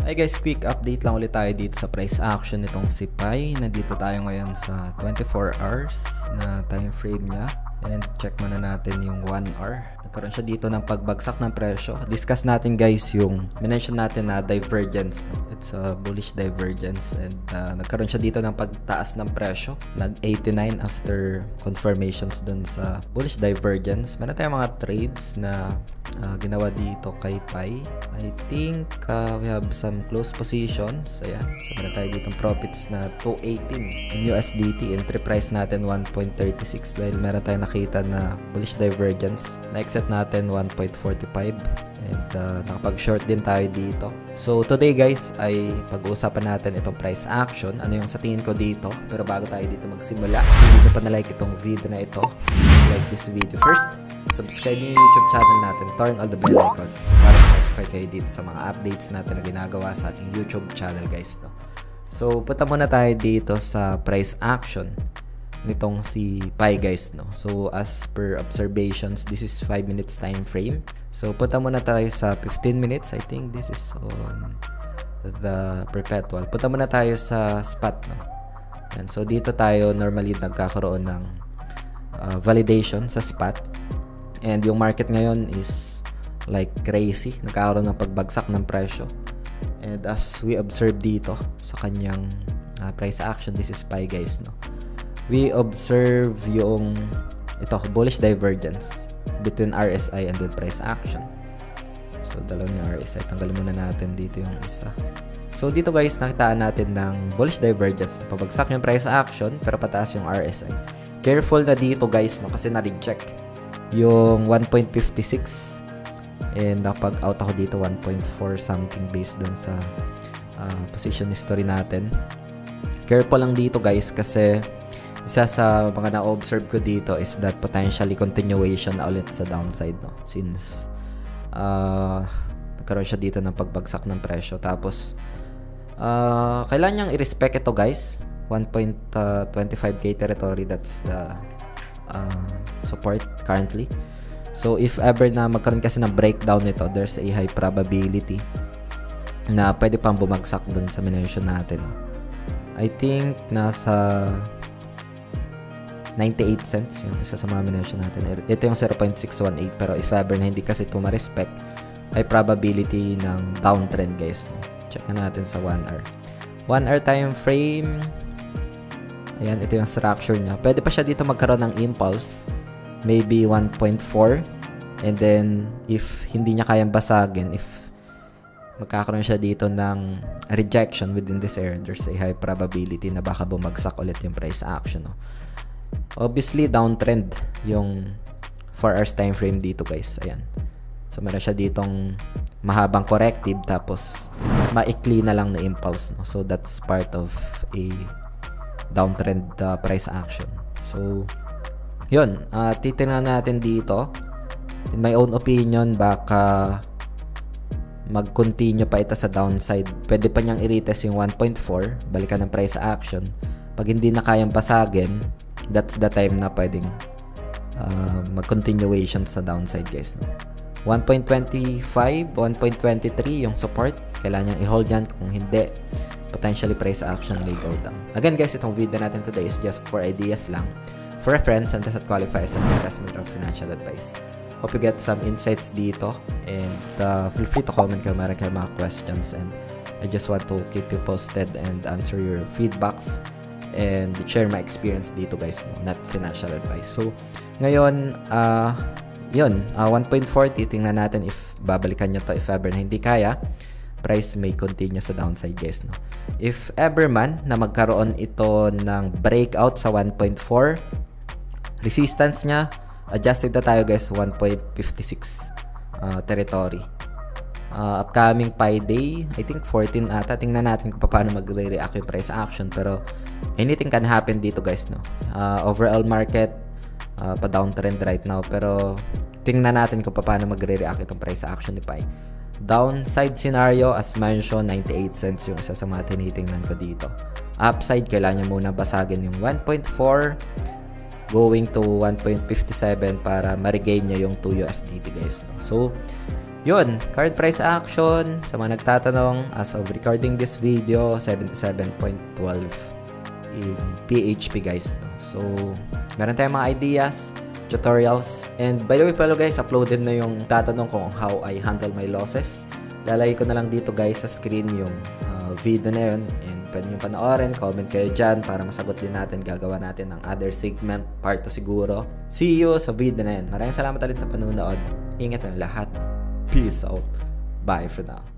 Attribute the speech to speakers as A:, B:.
A: Hi guys, quick update lang ulit tayo dito sa price action nitong si Pi. Nandito tayo ngayon sa 24 hours na time frame niya. And check muna natin yung 1 hour. Nagkaroon siya dito ng pagbagsak ng presyo. Discuss natin guys yung mention natin na divergence. It's a bullish divergence. And nagkaroon siya dito ng pagtaas ng presyo. Nag-89 after confirmations dun sa bullish divergence. Meron tayong mga trades na ginawa dito kay Pi. I think we have some close positions. Ayan. So meron tayo dito profits na 218 in USDT. Entry price natin 1.36 dahil meron tayo nakita na bullish divergence. Na-exit natin 1.45 and nakapag-short din tayo dito. So today guys ay pag-uusapan natin itong price action. Ano yung sa tingin ko dito. Pero bago tayo dito magsimula, kung hindi pa na-like itong video na ito, please like this video first. Subscribe niyo yung YouTube channel natin, turn on the bell icon para ma-notify kayo dito sa mga updates natin na ginagawa sa ating YouTube channel guys, no? So punta muna tayo dito sa price action nitong si Pi guys, no? So as per observations, this is 5 minutes time frame. So punta muna tayo sa 15 minutes. I think this is on the perpetual. Punta muna tayo sa spot, no? And so dito tayo normally nagkakaroon ng validation sa spot. And yung market ngayon is like crazy. Nagkakaroon ng pagbagsak ng presyo. And as we observe dito sa kanyang price action, this is Pi guys, no? We observe yung bullish divergence between RSI and then price action. So dalawang yung RSI. Tanggalin muna natin dito yung isa. So dito guys, nakitaan natin ng bullish divergence. Pabagsak yung price action pero pataas yung RSI. Careful na dito guys, no? Kasi na-reject yung 1.56 and nakapag-out ako dito 1.4 something based dun sa position history natin. Careful lang dito guys kasi isa sa mga na-observe ko dito is that potentially continuation na ulit sa downside, no? Since nagkaroon siya dito ng pagbagsak ng presyo. Tapos kailangan niyang i-respect ito guys. 1.25k territory, that's the support currently. So if ever na magkaroon kasi ng breakdown nito, there's a high probability na pwede pang bumagsak dun sa mention natin, no? I think nasa 98 cents yung isa sa mga mention natin. Ito yung 0.618 pero if ever na hindi kasi ito ma-respect, ay probability ng downtrend guys, no? Check na natin sa 1 hour. 1 hour time frame. Ayan, ito yung structure niya. Pwede pa siya dito magkaroon ng impulse. Maybe 1.4. And then, if hindi niya kayang basagin, if magkakaroon siya dito ng rejection within this area, there's a high probability na baka bumagsak ulit yung price action, no? Obviously, downtrend yung 4 hours time frame dito guys. Ayan. So, meron siya ditong mahabang corrective tapos maikli na lang na impulse, no? So, that's part of a downtrend price action. So yun, titingnan natin dito. In my own opinion, baka mag-continue pa ito sa downside. Pwede pa niyang i-retest yung 1.4, balikan ng price action. Pag hindi na kayang basagin, that's the time na pwedeng mag-continuation sa downside guys, no? 1.25, 1.23 yung support. Kailangan niyang i-hold yan. Kung hindi, potentially price action may go down. Again guys, itong video natin today is just for ideas lang, for reference, and does not qualify as an investment or financial advice. Hope you get some insights dito and feel free to comment kung meron kayo mga questions, and I just want to keep you posted and answer your feedbacks and share my experience dito guys, no? Not financial advice. So ngayon, yun, 1.4, titingnan natin if babalikan niya to. If ever na hindi kaya, price may continue sa downside guys, no? If ever man na magkaroon ito ng breakout sa 1.4, resistance niya, adjusted na tayo guys, 1.56 territory. Upcoming Pi day, I think 14 ata. Tingnan natin kung paano magre-react yung price action, pero anything can happen dito guys, no? Overall market pa downtrend right now, pero tingnan natin kung paano magre-react itong price action ni Pi. Downside scenario, as mentioned, 98 cents yung isa sa mga tinitingnan ko dito. Upside, kailangan niya muna basagin yung 1.4 going to 1.57 para ma-regain niya yung 2 USDT guys, no? So Yun, current price action, sa mga nagtatanong, as of recording this video, 77.12 in PHP guys. So, meron tayong mga ideas, tutorials, and by the way pala guys, uploaded na yung tatanong kung how I handle my losses. Lalagay ko na lang dito guys sa screen yung video na yun, and pwede nyo panoorin, comment kayo dyan para masagot din natin. Gagawa natin ng other segment, part 2 siguro. See you sa video na yun. Maraming salamat ulit sa panunood. Ingat ang lahat. Peace out. Bye for now.